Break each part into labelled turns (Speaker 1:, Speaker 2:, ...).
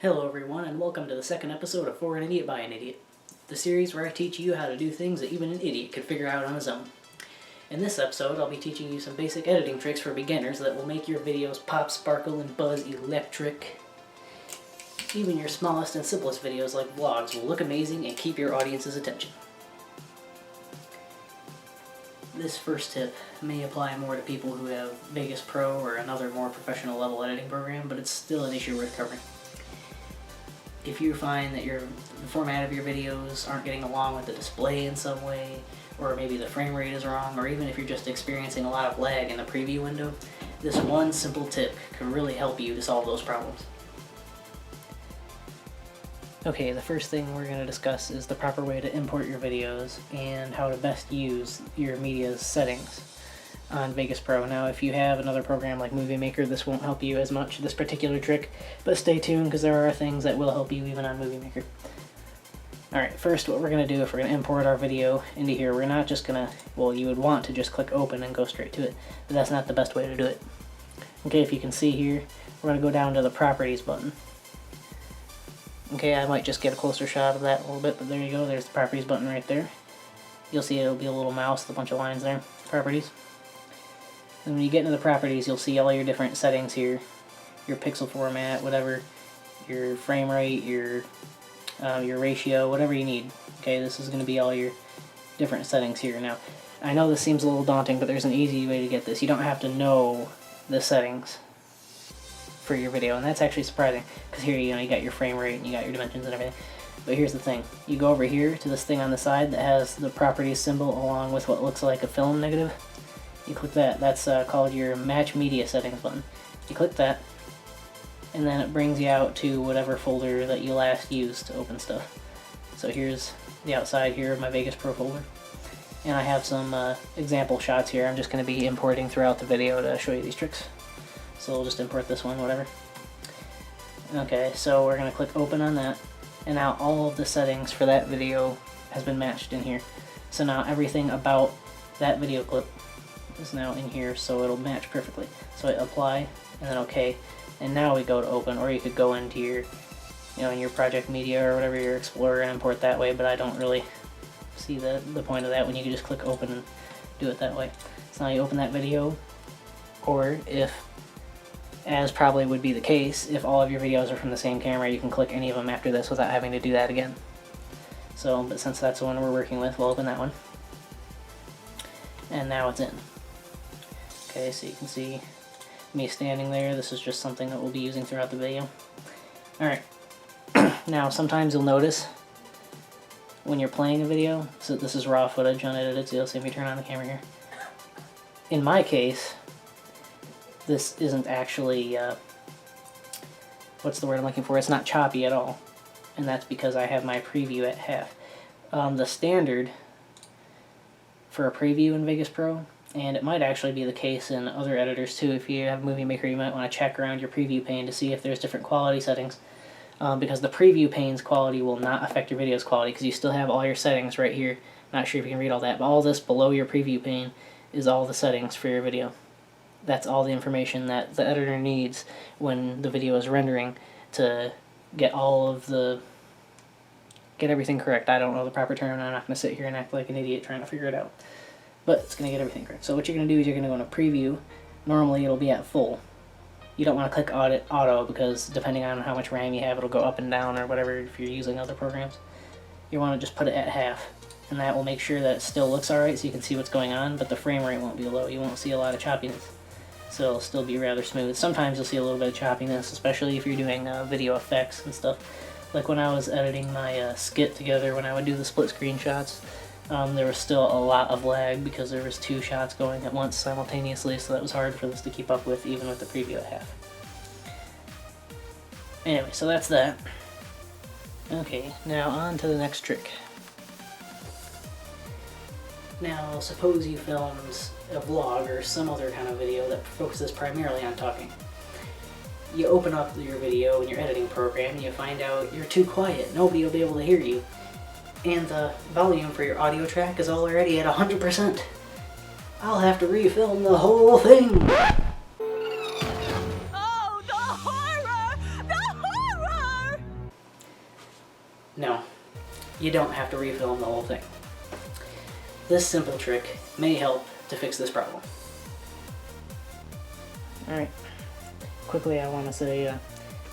Speaker 1: Hello everyone, and welcome to the second episode of For an Idiot by an Idiot, the series where I teach you how to do things that even an idiot could figure out on his own. In this episode, I'll be teaching you some basic editing tricks for beginners that will make your videos pop, sparkle, and buzz electric. Even your smallest and simplest videos like vlogs will look amazing and keep your audience's attention. This first tip may apply more to people who have Vegas Pro or another more professional level editing program, but it's still an issue worth covering. If you find that the format of your videos aren't getting along with the display in some way, or maybe the frame rate is wrong, or even if you're just experiencing a lot of lag in the preview window, this one simple tip can really help you to solve those problems. Okay, the first thing we're going to discuss is the proper way to import your videos and how to best use your media's settings on Vegas Pro. Now, if you have another program like Movie Maker, this won't help you as much, this particular trick, but stay tuned because there are things that will help you even on Movie Maker. Alright, first what we're going to do if we're going to import our video into here, we're not just going to, well, you would want to just click open and go straight to it, but that's not the best way to do it. Okay, if you can see here, we're going to go down to the Properties button. Okay, I might just get a closer shot of that a little bit, but there you go, there's the Properties button right there. You'll see it'll be a little mouse with a bunch of lines there, Properties. And when you get into the Properties, you'll see all your different settings here, your pixel format, whatever, your frame rate, your ratio, whatever you need. Okay, this is going to be all your different settings here. Now, I know this seems a little daunting, but there's an easy way to get this. You don't have to know the settings for your video, and that's actually surprising, because here you got your frame rate and you got your dimensions and everything. But here's the thing, you go over here to this thing on the side that has the Properties symbol along with what looks like a film negative. You click that. That's called your Match Media Settings button. You click that, and then it brings you out to whatever folder that you last used to open stuff. So here's the outside here of my Vegas Pro folder, and I have some example shots here. I'm just going to be importing throughout the video to show you these tricks. So we'll just import this one, whatever. Okay, so we're going to click open on that, and now all of the settings for that video has been matched in here. So now everything about that video clip is now in here, so it'll match perfectly. So I apply, and then OK, and now we go to open, or you could go into your, in your project media or whatever, your Explorer, and import that way, but I don't really see the point of that when you can just click open and do it that way. So now you open that video, or if, as probably would be the case, if all of your videos are from the same camera, you can click any of them after this without having to do that again. So, but since that's the one we're working with, we'll open that one. And now it's in. Okay, so you can see me standing there. This is just something that we'll be using throughout the video. Alright, now sometimes you'll notice when you're playing a video, so this is raw footage unedited, so you'll see me turn on the camera here. In my case, this isn't actually, what's the word I'm looking for? It's not choppy at all, and that's because I have my preview at half. The standard for a preview in Vegas Pro, and it might actually be the case in other editors too. If you have Movie Maker, you might want to check around your preview pane to see if there's different quality settings, because the preview pane's quality will not affect your video's quality, because you still have all your settings right here. Not sure if you can read all that, but all this below your preview pane is all the settings for your video. That's all the information that the editor needs when the video is rendering to get everything correct. I don't know the proper term, and I'm not going to sit here and act like an idiot trying to figure it out. But it's going to get everything correct. So what you're going to do is you're going to go into preview. Normally it'll be at full. You don't want to click auto because depending on how much RAM you have, it'll go up and down or whatever if you're using other programs. You want to just put it at half, and that will make sure that it still looks alright so you can see what's going on, but the frame rate won't be low. You won't see a lot of choppiness. So it'll still be rather smooth. Sometimes you'll see a little bit of choppiness, especially if you're doing video effects and stuff. Like when I was editing my skit together, when I would do the split screen shots, there was still a lot of lag because there was 2 shots going at once simultaneously, so that was hard for this to keep up with, even with the preview at half. Anyway, so that's that. Okay, now on to the next trick. Now, suppose you filmed a vlog or some other kind of video that focuses primarily on talking. You open up your video in your editing program and you find out you're too quiet, nobody will be able to hear you, and the volume for your audio track is already at 100%. I'll have to refilm the whole thing!
Speaker 2: Oh, the horror! The horror!
Speaker 1: No, you don't have to refilm the whole thing. This simple trick may help to fix this problem. Alright, quickly I want to say,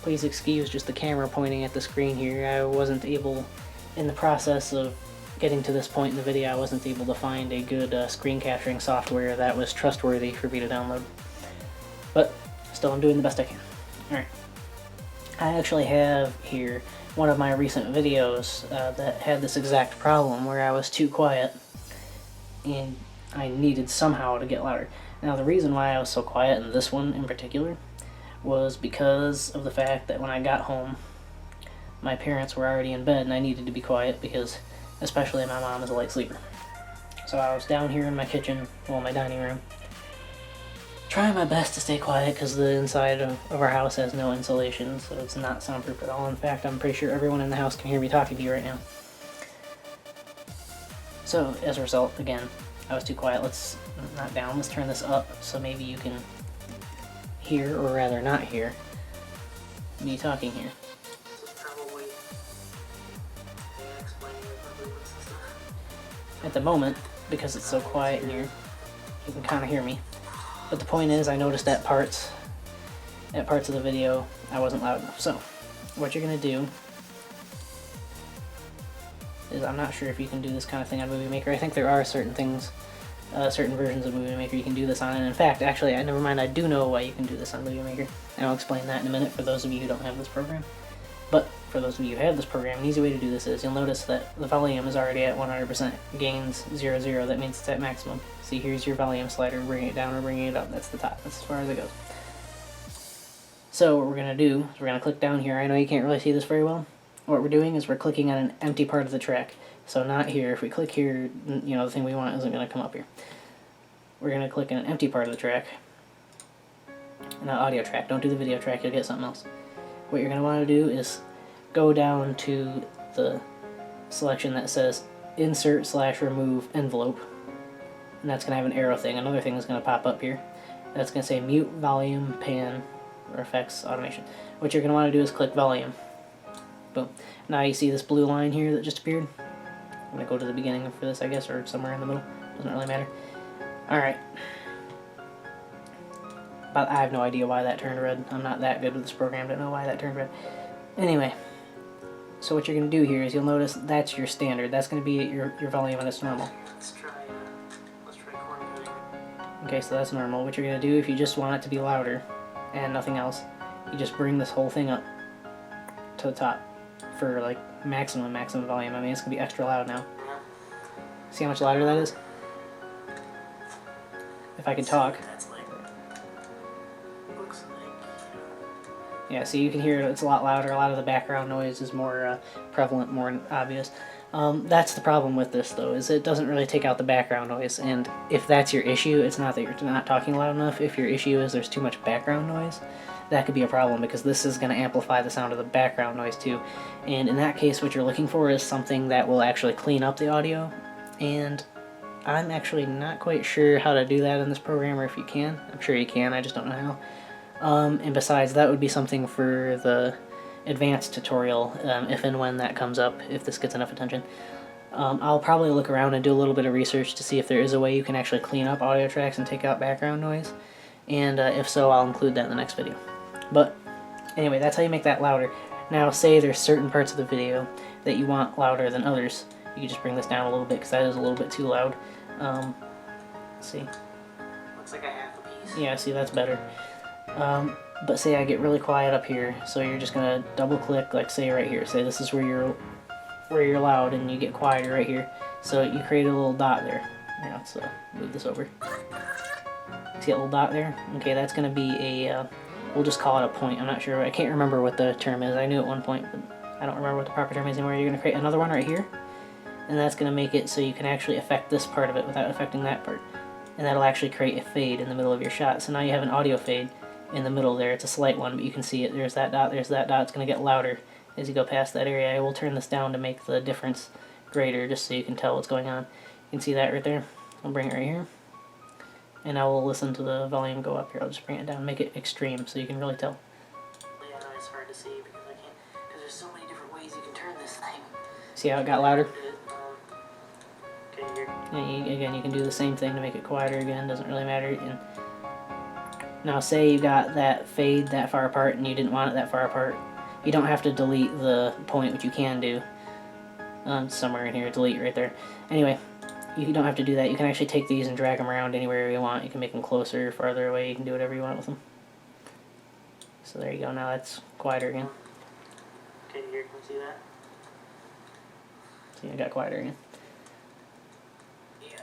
Speaker 1: please excuse just the camera pointing at the screen here. I wasn't able, in the process of getting to this point in the video, I wasn't able to find a good screen capturing software that was trustworthy for me to download. But still, I'm doing the best I can. Alright. I actually have here one of my recent videos that had this exact problem where I was too quiet and I needed somehow to get louder. Now the reason why I was so quiet in this one in particular was because of the fact that when I got home my parents were already in bed and I needed to be quiet because especially my mom is a light sleeper. So I was down here in my kitchen, well, my dining room, trying my best to stay quiet because the inside of our house has no insulation, so it's not soundproof at all. In fact, I'm pretty sure everyone in the house can hear me talking to you right now. So, as a result, again, I was too quiet. Let's not down, let's turn this up so maybe you can hear, or rather not hear, me talking here. At the moment, because it's so quiet in here, you can kind of hear me. But the point is, I noticed at parts of the video, I wasn't loud enough. So, what you're going to do is, I'm not sure if you can do this kind of thing on Movie Maker. I think there are certain things, certain versions of Movie Maker you can do this on. And in fact, actually, never mind, I do know why you can do this on Movie Maker. And I'll explain that in a minute for those of you who don't have this program. But for those of you who have this program, an easy way to do this is, you'll notice that the volume is already at 100%. Gains 0, 0, that means it's at maximum. See, here's your volume slider, bringing it down or bringing it up. That's the top, that's as far as it goes. So what we're going to do is we're going to click down here. I know you can't really see this very well. What we're doing is we're clicking on an empty part of the track. So not here. If we click here, you know, the thing we want isn't going to come up here. We're going to click on an empty part of the track. Not audio track. Don't do the video track, you'll get something else. What you're going to want to do is go down to the selection that says Insert/Remove Envelope. And that's going to have an arrow thing. Another thing is going to pop up here. That's going to say Mute, Volume, Pan, or Effects, Automation. What you're going to want to do is click Volume. Boom. Now you see this blue line here that just appeared? I'm going to go to the beginning for this, I guess, or somewhere in the middle. Doesn't really matter. Alright. But I have no idea why that turned red. I'm not that good with this program to know why that turned red. Anyway. So what you're going to do here is you'll notice that's your standard. That's going to be your volume and it's normal.
Speaker 2: Let's try quarantine.
Speaker 1: Okay, so that's normal. What you're going to do, if you just want it to be louder and nothing else, you just bring this whole thing up to the top for like maximum volume. I mean, it's going to be extra loud now. See how much louder that is? If I could talk. Yeah, so you can hear it's a lot louder. A lot of the background noise is more prevalent, more obvious. That's the problem with this, though, is it doesn't really take out the background noise. And if that's your issue, it's not that you're not talking loud enough. If your issue is there's too much background noise, that could be a problem, because this is going to amplify the sound of the background noise, too. And in that case, what you're looking for is something that will actually clean up the audio. And I'm actually not quite sure how to do that in this program, or if you can. I'm sure you can, I just don't know how. And besides, that would be something for the advanced tutorial, if and when that comes up, if this gets enough attention. I'll probably look around and do a little bit of research to see if there is a way you can actually clean up audio tracks and take out background noise. And if so, I'll include that in the next video. But anyway, that's how you make that louder. Now, say there's certain parts of the video that you want louder than others. You can just bring this down a little bit, because that is a little bit too loud. Let's see.
Speaker 2: Looks like a half a piece.
Speaker 1: Yeah, see, that's better. But say I get really quiet up here, so you're just gonna double click, like say right here. Say this is where you're loud, and you get quieter right here. So you create a little dot there. Now let's move this over. See that little dot there? Okay, that's gonna be a we'll just call it a point. I'm not sure. I can't remember what the term is. I knew at one point, but I don't remember what the proper term is anymore. You're gonna create another one right here, and that's gonna make it so you can actually affect this part of it without affecting that part. And that'll actually create a fade in the middle of your shot. So now you have an audio fade in the middle there. It's a slight one, but you can see it. There's that dot, there's that dot. It's going to get louder as you go past that area. I will turn this down to make the difference greater, just so you can tell what's going on. You can see that right there. I'll bring it right here. And I will listen to the volume go up here. I'll just bring it down, make it extreme so you can really tell.
Speaker 2: Yeah, no, it's hard to see because I can't, because there's so many different ways you can turn this thing.
Speaker 1: See how it got louder?
Speaker 2: Okay, here.
Speaker 1: And again, you can do the same thing to make it quieter again, doesn't really matter. And now say you got that fade that far apart and you didn't want it that far apart. You don't have to delete the point, which you can do. Somewhere in here, delete right there. Anyway, you don't have to do that. You can actually take these and drag them around anywhere you want. You can make them closer, farther away. You can do whatever you want with them. So there you go. Now that's quieter again.
Speaker 2: Okay, here, can you see that?
Speaker 1: See, it got quieter again.
Speaker 2: Yeah.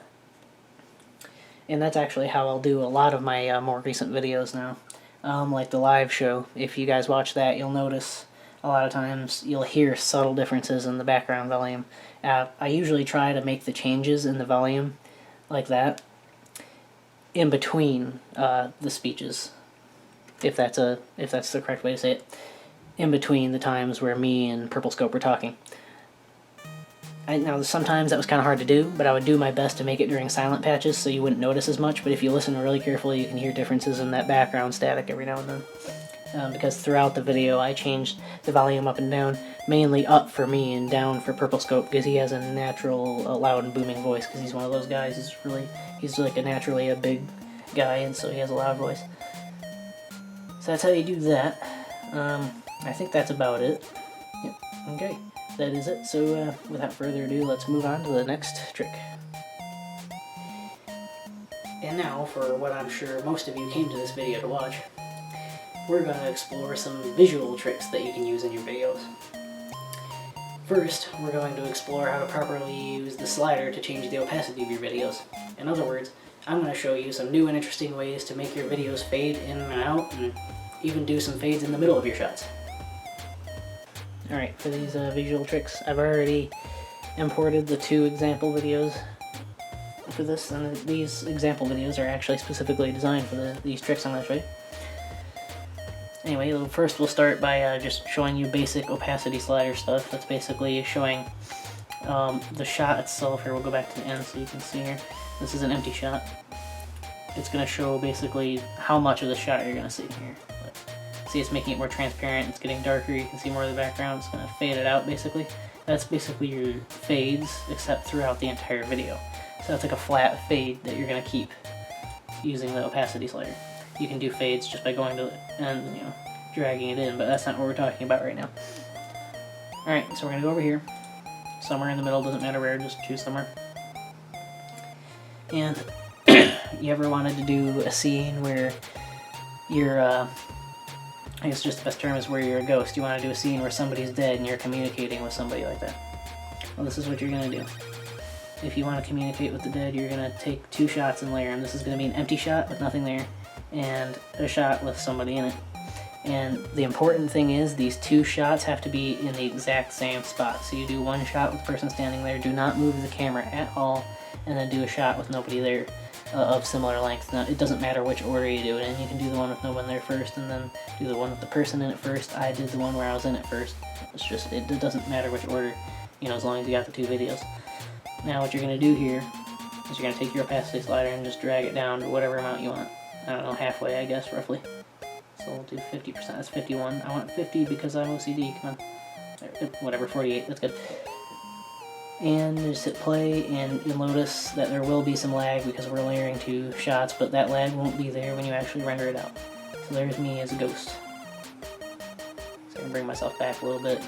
Speaker 1: And that's actually how I'll do a lot of my more recent videos now. Like the live show. If you guys watch that, you'll notice a lot of times you'll hear subtle differences in the background volume. I usually try to make the changes in the volume like that in between the speeches, if that's the correct way to say it. In between the times where me and Purple Scope were talking. Now sometimes that was kind of hard to do, but I would do my best to make it during silent patches so you wouldn't notice as much. But if you listen really carefully, you can hear differences in that background static every now and then. Because throughout the video I changed the volume up and down, mainly up for me and down for Purple Scope, because he has a natural loud and booming voice, because he's one of those guys. He's like naturally a big guy, and so he has a loud voice. So that's how you do that. I think that's about it. Yep. Okay, that is it. So without further ado, let's move on to the next trick. And now for what I'm sure most of you came to this video to watch. We're going to explore some visual tricks that you can use in your videos. First, we're going to explore how to properly use the slider to change the opacity of your videos. In other words, I'm going to show you some new and interesting ways to make your videos fade in and out, and even do some fades in the middle of your shots. Alright, for these visual tricks, I've already imported the 2 example videos for this, and these example videos are actually specifically designed for these tricks I'm going to show you. Anyway, first we'll start by just showing you basic opacity slider stuff. That's basically showing the shot itself. Here, we'll go back to the end so you can see here. This is an empty shot. It's going to show basically how much of the shot you're going to see here. See, it's making it more transparent. It's getting darker. You can see more of the background. It's going to fade it out, basically. That's basically your fades, except throughout the entire video. So that's like a flat fade that you're going to keep using the opacity slider. You can do fades just by going to it and, dragging it in, but that's not what we're talking about right now. Alright, so we're going to go over here. Somewhere in the middle, doesn't matter where, just choose somewhere. And you ever wanted to do a scene where you're, I guess just the best term is where you're a ghost. You want to do a scene where somebody's dead and you're communicating with somebody like that. Well, this is what you're going to do. If you want to communicate with the dead, you're going to take 2 shots and layer them. This is going to be an empty shot with nothing there, and a shot with somebody in it. And the important thing is these 2 shots have to be in the exact same spot. So you do 1 shot with the person standing there, do not move the camera at all, and then do a shot with nobody there of similar length. Now, it doesn't matter which order you do it in. You can do the one with no one there first, and then do the one with the person in it first. I did the one where I was in it first. It's just, it doesn't matter which order, as long as you got the 2 videos. Now what you're going to do here is you're going to take your opacity slider and just drag it down to whatever amount you want. I don't know, halfway, I guess, roughly. So we'll do 50%, that's 51. I want 50 because I'm OCD, come on. There, whatever, 48, that's good. And just hit play, and you'll notice that there will be some lag because we're layering 2 shots, but that lag won't be there when you actually render it out. So there's me as a ghost. So I can bring myself back a little bit,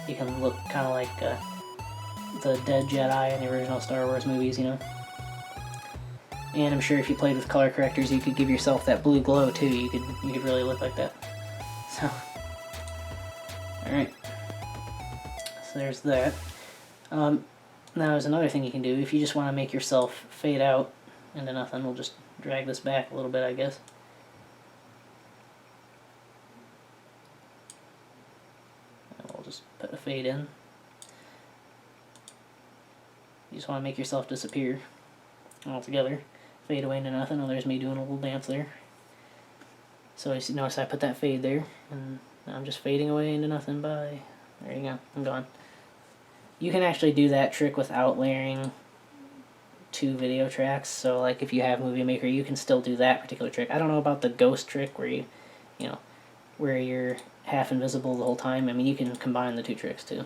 Speaker 1: You can look kind of like the dead Jedi in the original Star Wars movies, And I'm sure if you played with color correctors, you could give yourself that blue glow too. You could really look like that. So, all right. So there's that. Now there's another thing you can do if you just want to make yourself fade out into nothing. We'll just drag this back a little bit, I guess. Just put a fade in. You just want to make yourself disappear altogether. Fade away into nothing. Oh, there's me doing a little dance there. So you notice I put that fade there, and I'm just fading away into nothing. Bye. There you go. I'm gone. You can actually do that trick without layering 2 video tracks. So like if you have Movie Maker, you can still do that particular trick. I don't know about the ghost trick where you know, where you're half invisible the whole time. I mean, you can combine the 2 tricks too.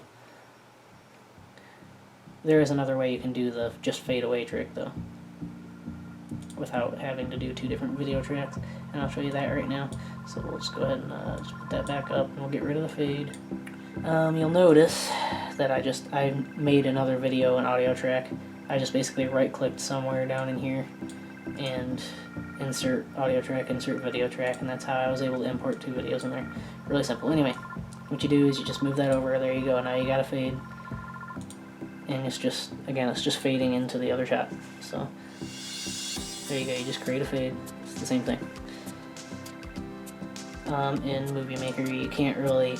Speaker 1: There is another way you can do the just fade away trick though, without having to do 2 different video tracks, and I'll show you that right now. So we'll just go ahead and just put that back up, and we'll get rid of the fade. You'll notice that I made another video and audio track. I just basically right-clicked somewhere down in here and insert audio track, insert video track, and that's how I was able to import 2 videos in there. Really simple. Anyway, what you do is you just move that over. There you go. Now you got a fade, and it's just, again, it's just fading into the other shot. So there you go. You just create a fade. It's the same thing. In Movie Maker, you can't really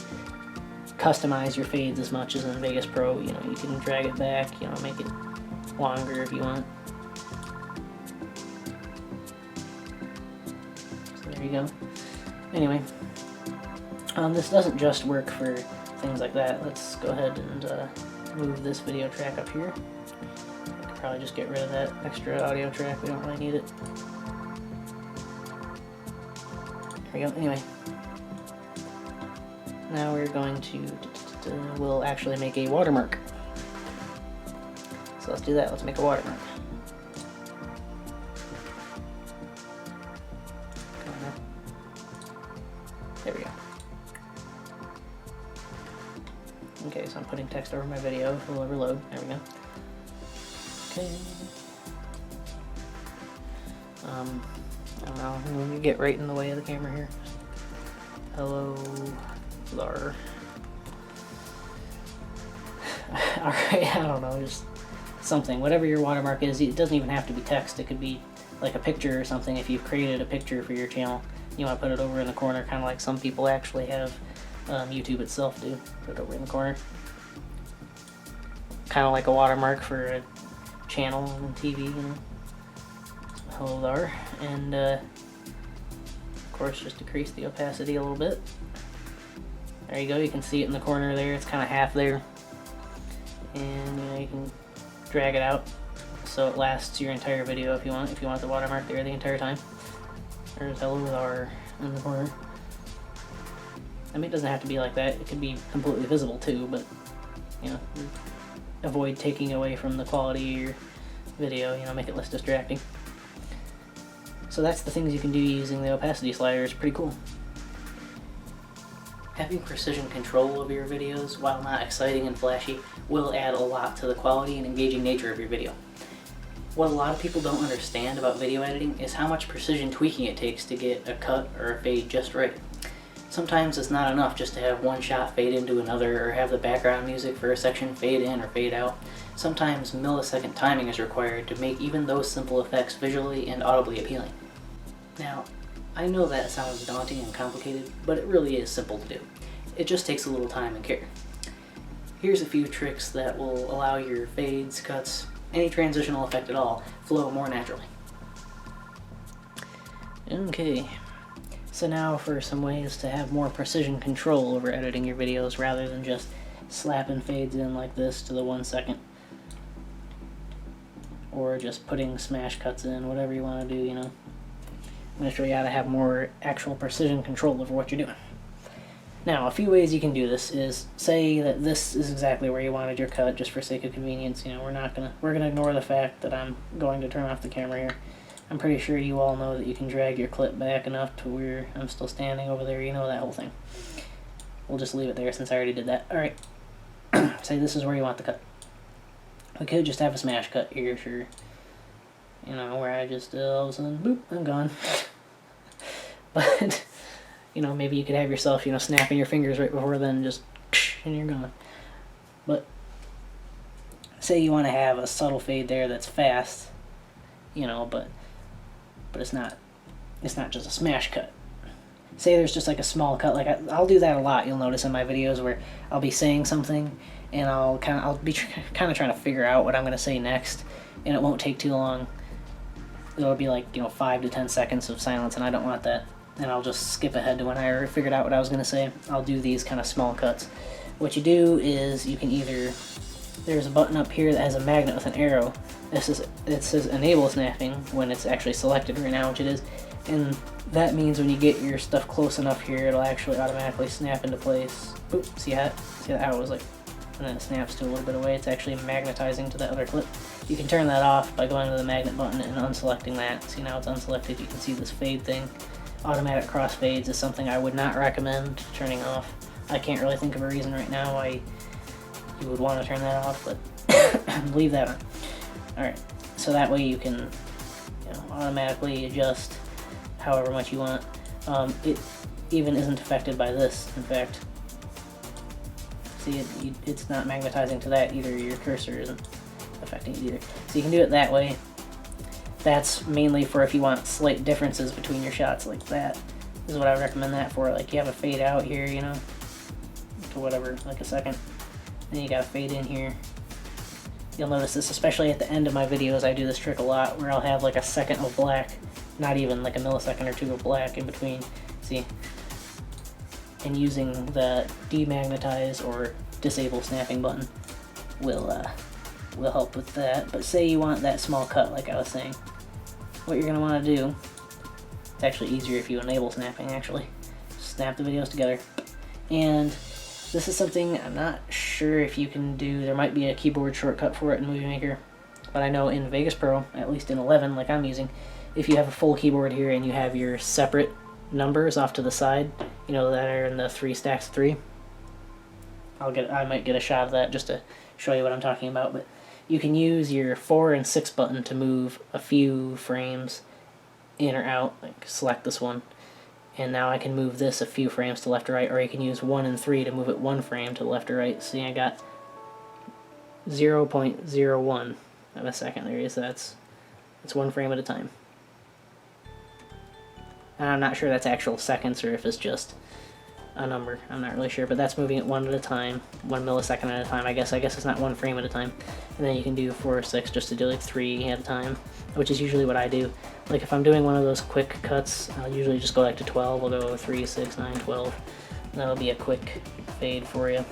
Speaker 1: customize your fades as much as in Vegas Pro. You know, you can drag it back, you know, make it longer if you want. So there you go. Anyway, this doesn't just work for things like that. Let's go ahead and move this video track up here. I could probably just get rid of that extra audio track. We don't really need it. There we go. Anyway, now we're going to, we'll actually make a watermark. So let's do that. Let's make a watermark. There we go. Okay, so I'm putting text over my video. It will overload. There we go. Okay. I don't know. I'm going to get right in the way of the camera here. Hello, Lar. Alright, I don't know, just something. Whatever your watermark is, it doesn't even have to be text. It could be like a picture or something. If you've created a picture for your channel, you want to put it over in the corner, kind of like some people actually have YouTube itself do. Put it over in the corner. Kind of like a watermark for a channel on TV, you know. Hello there. And of course, just decrease the opacity a little bit. There you go. You can see it in the corner there. It's kind of half there. And you know, you can drag it out so it lasts your entire video if you want. If you want the watermark there the entire time. There's hello there in the corner. I mean, it doesn't have to be like that. It could be completely visible too, but you know, avoid taking away from the quality of your video. You know, make it less distracting. So that's the things you can do using the opacity slider. It's pretty cool. Having precision control of your videos, while not exciting and flashy, will add a lot to the quality and engaging nature of your video. What a lot of people don't understand about video editing is how much precision tweaking it takes to get a cut or a fade just right. Sometimes it's not enough just to have one shot fade into another, or have the background music for a section fade in or fade out. Sometimes millisecond timing is required to make even those simple effects visually and audibly appealing. Now, I know that sounds daunting and complicated, but it really is simple to do. It just takes a little time and care. Here's a few tricks that will allow your fades, cuts, any transitional effect at all, flow more naturally. Okay, so now for some ways to have more precision control over editing your videos rather than just slapping fades in like this to the 1 second. Or just putting smash cuts in, whatever you want to do, you know. I'm going to show you how to have more actual precision control over what you're doing. Now, a few ways you can do this is, say that this is exactly where you wanted your cut, just for sake of convenience. You know, we're gonna ignore the fact that I'm going to turn off the camera here. I'm pretty sure you all know that you can drag your clip back enough to where I'm still standing over there. You know that whole thing. We'll just leave it there since I already did that. Alright, say this is where you want the cut. We could just have a smash cut here, sure. You know, where I just all of a sudden, boop, I'm gone. But, you know, maybe you could have yourself, you know, snapping your fingers right before then, just, and you're gone. But, say you want to have a subtle fade there that's fast, you know, but it's not just a smash cut. Say there's just like a small cut, like I'll do that a lot, you'll notice in my videos, where I'll be saying something, and I'll be kind of trying to figure out what I'm going to say next, and it won't take too long. It'll be like, you know, 5 to 10 seconds of silence, and I don't want that. And I'll just skip ahead to when I already figured out what I was going to say. I'll do these kind of small cuts. What you do is you can either there's a button up here that has a magnet with an arrow. It says enable snapping when it's actually selected right now, which it is, and that means when you get your stuff close enough here, it'll actually automatically snap into place. Boop, see how it was like, and then it snaps to a little bit away. It's actually magnetizing to that other clip. You can turn that off by going to the magnet button and unselecting that. See, now it's unselected. You can see this fade thing. Automatic crossfades is something I would not recommend turning off. I can't really think of a reason right now why you would want to turn that off, but leave that on. Alright, so that way you can automatically adjust however much you want. It even isn't affected by this, in fact. See, it's not magnetizing to that either. Your cursor isn't affecting it either. So you can do it that way. That's mainly for if you want slight differences between your shots, like that is what I would recommend that for. Like you have a fade out here, to whatever, like a second. Then you got a fade in here. You'll notice this, especially at the end of my videos, I do this trick a lot, where I'll have like a second of black, not even like a millisecond or two of black in between. See? And using the demagnetize or disable snapping button will help with that. But say you want that small cut, like I was saying, what you're gonna want to do, it's actually easier if you enable snapping, actually. Snap the videos together. And this is something I'm not sure if you can do. There might be a keyboard shortcut for it in Movie Maker, but I know in Vegas Pro, at least in 11, like I'm using, if you have a full keyboard here and you have your separate numbers off to the side, that are in the 3 stacks of 3. I might get a shot of that just to show you what I'm talking about, but you can use your 4 and 6 button to move a few frames in or out, like select this one, and now I can move this a few frames to left or right, or you can use 1 and 3 to move it 1 frame to the left or right. See, I got 0.01 of a second there, so it's 1 frame at a time. And I'm not sure that's actual seconds or if it's just a number. I'm not really sure, but that's moving it 1 at a time, 1 millisecond at a time. I guess it's not 1 frame at a time. And then you can do 4 or 6 just to do like 3 at a time, which is usually what I do. Like if I'm doing one of those quick cuts, I'll usually just go like to 12. I'll go 3, 6, 9, 12. And that'll be a quick fade for you,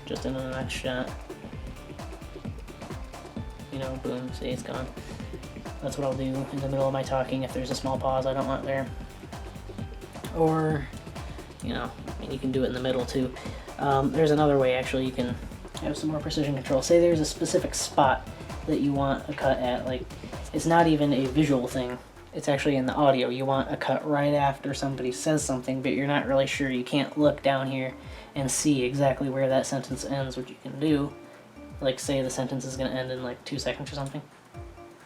Speaker 1: just into the next shot. Boom, see, it's gone. That's what I'll do in the middle of my talking if there's a small pause I don't want there. Or, you can do it in the middle too. There's another way, actually, you can have some more precision control. Say there's a specific spot that you want a cut at, like, it's not even a visual thing, it's actually in the audio. You want a cut right after somebody says something, but you're not really sure. You can't look down here and see exactly where that sentence ends. What you can do, like say the sentence is going to end in like 2 seconds or something.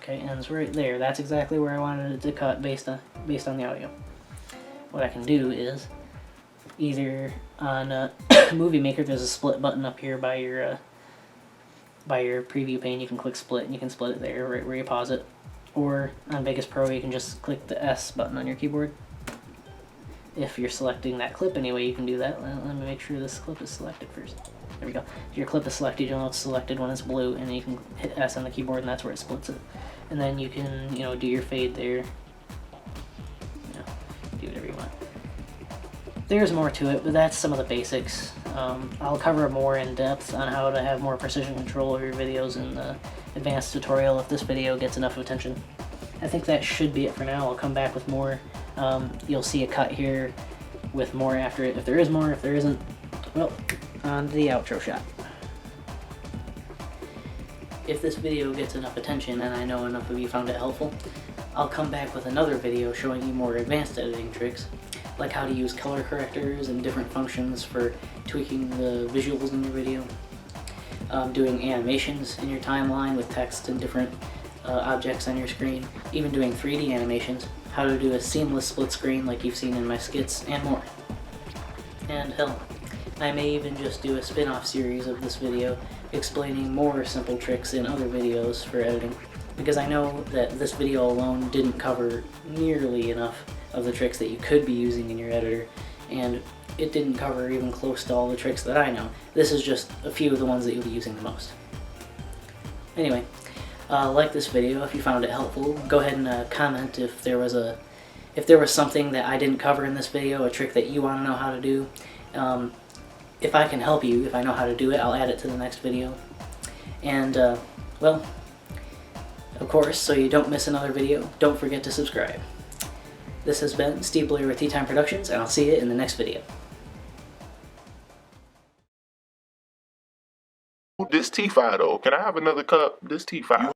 Speaker 1: Okay, ends right there. That's exactly where I wanted it to cut based on the audio. What I can do is either on Movie Maker, there's a split button up here by your preview pane. You can click split and you can split it there right where you pause it. Or on Vegas Pro, you can just click the S button on your keyboard. If you're selecting that clip anyway, you can do that. Let me make sure this clip is selected first. There we go. If your clip is selected, you'll know it's selected when it's blue, and then you can hit S on the keyboard, and that's where it splits it. And then you can, do your fade there. Do whatever you want. There's more to it, but that's some of the basics. I'll cover more in depth on how to have more precision control of your videos in the advanced tutorial if this video gets enough attention. I think that should be it for now. I'll come back with more. You'll see a cut here with more after it. If there is more, if there isn't, well, on to the outro shot. If this video gets enough attention, and I know enough of you found it helpful, I'll come back with another video showing you more advanced editing tricks, like how to use color correctors and different functions for tweaking the visuals in your video, doing animations in your timeline with text and different objects on your screen, even doing 3D animations, how to do a seamless split screen like you've seen in my skits, and more. And hell, I may even just do a spin-off series of this video explaining more simple tricks in other videos for editing, because I know that this video alone didn't cover nearly enough of the tricks that you could be using in your editor, and it didn't cover even close to all the tricks that I know. This is just a few of the ones that you'll be using the most. Anyway, like this video if you found it helpful. Go ahead and comment if there was something that I didn't cover in this video, a trick that you want to know how to do. If I can help you, if I know how to do it, I'll add it to the next video. And, well, of course, so you don't miss another video, don't forget to subscribe. This has been Steve Blair with TeaTime Productions, and I'll see you in the next video.
Speaker 3: This tea fire though. Can I have another cup? This tea fire.